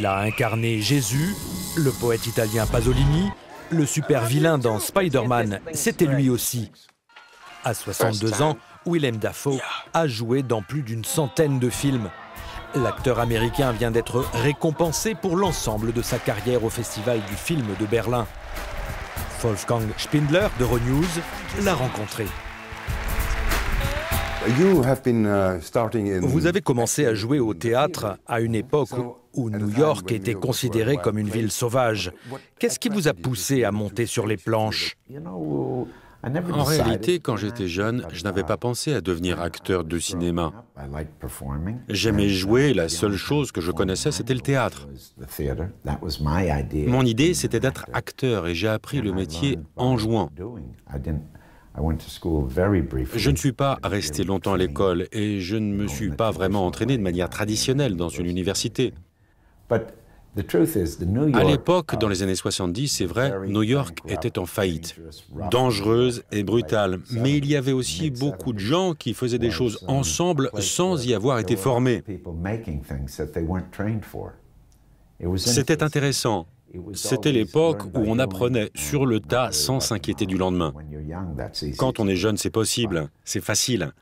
a incarné Jésus, le poète italien Pasolini, le super-vilain dans Spider-Man, c'était lui aussi. À 62 ans, Willem Dafoe a joué dans plus d'une centaine de films. L'acteur américain vient d'être récompensé pour l'ensemble de sa carrière au Festival du film de Berlin. Wolfgang Spindler d'Euronews l'a rencontré. Vous avez commencé à jouer au théâtre à une époque où New York était considérée comme une ville sauvage. Qu'est-ce qui vous a poussé à monter sur les planches? En réalité, quand j'étais jeune, je n'avais pas pensé à devenir acteur de cinéma. J'aimais jouer, la seule chose que je connaissais, c'était le théâtre. Mon idée, c'était d'être acteur et j'ai appris le métier en jouant. Je ne suis pas resté longtemps à l'école et je ne me suis pas vraiment entraîné de manière traditionnelle dans une université. À l'époque, dans les années 70, c'est vrai, New York était en faillite, dangereuse et brutale. Mais il y avait aussi beaucoup de gens qui faisaient des choses ensemble sans y avoir été formés. C'était intéressant. C'était l'époque où on apprenait sur le tas sans s'inquiéter du lendemain. Quand on est jeune, c'est possible, c'est facile.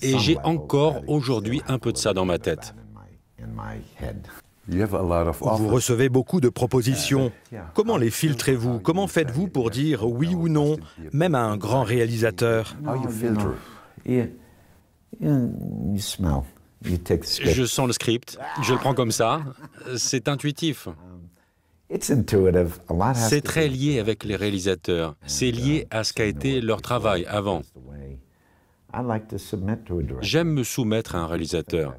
Et j'ai encore aujourd'hui un peu de ça dans ma tête. Vous recevez beaucoup de propositions. Comment les filtrez-vous? Comment faites-vous pour dire oui ou non, même à un grand réalisateur? Je sens le script, je le prends comme ça, c'est intuitif. C'est très lié avec les réalisateurs, c'est lié à ce qu'a été leur travail avant. J'aime me soumettre à un réalisateur.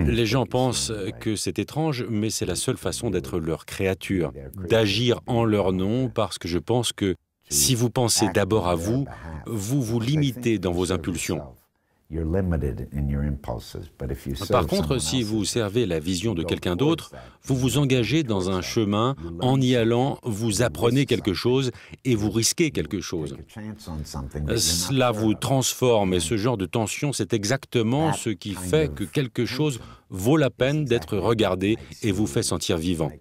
Les gens pensent que c'est étrange, mais c'est la seule façon d'être leur créature, d'agir en leur nom, parce que je pense que si vous pensez d'abord à vous, vous vous limitez dans vos impulsions. Par contre, si vous servez la vision de quelqu'un d'autre, vous vous engagez dans un chemin, en y allant, vous apprenez quelque chose et vous risquez quelque chose. Cela vous transforme et ce genre de tension, c'est exactement ce qui fait que quelque chose vaut la peine d'être regardé et vous fait sentir vivant.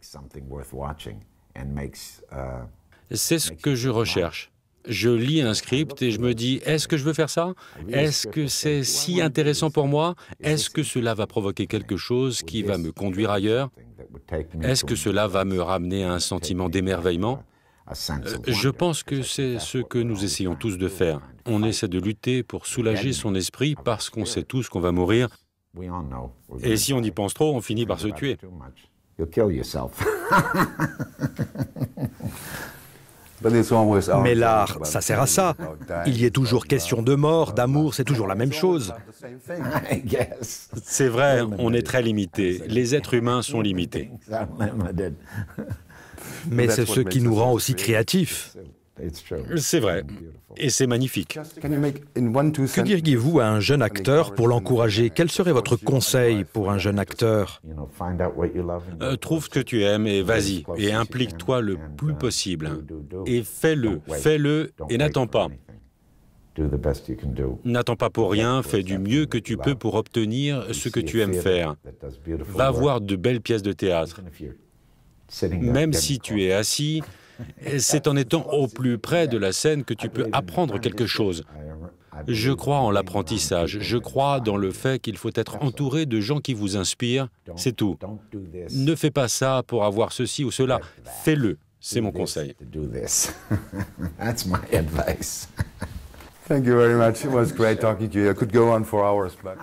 C'est ce que je recherche. Je lis un script et je me dis, est-ce que je veux faire ça? Est-ce que c'est si intéressant pour moi? Est-ce que cela va provoquer quelque chose qui va me conduire ailleurs? Est-ce que cela va me ramener à un sentiment d'émerveillement? Je pense que c'est ce que nous essayons tous de faire. On essaie de lutter pour soulager son esprit parce qu'on sait tous qu'on va mourir. Et si on y pense trop, on finit par se tuer. Mais l'art, ça sert à ça. Il y est toujours question de mort, d'amour, c'est toujours la même chose. C'est vrai, on est très limité. Les êtres humains sont limités. Mais c'est ce qui nous rend aussi créatifs. C'est vrai, et c'est magnifique. Que diriez-vous à un jeune acteur pour l'encourager? Quel serait votre conseil pour un jeune acteur? Trouve ce que tu aimes et vas-y, et implique-toi le plus possible. Et fais-le et n'attends pas. N'attends pas pour rien, fais du mieux que tu peux pour obtenir ce que tu aimes faire. Va voir de belles pièces de théâtre. Même si tu es assis, c'est en étant au plus près de la scène que tu peux apprendre quelque chose. Je crois en l'apprentissage, je crois dans le fait qu'il faut être entouré de gens qui vous inspirent, c'est tout. Ne fais pas ça pour avoir ceci ou cela, fais-le, c'est mon conseil. Thank you very much. It was great talking to you. I could go on for hours, but...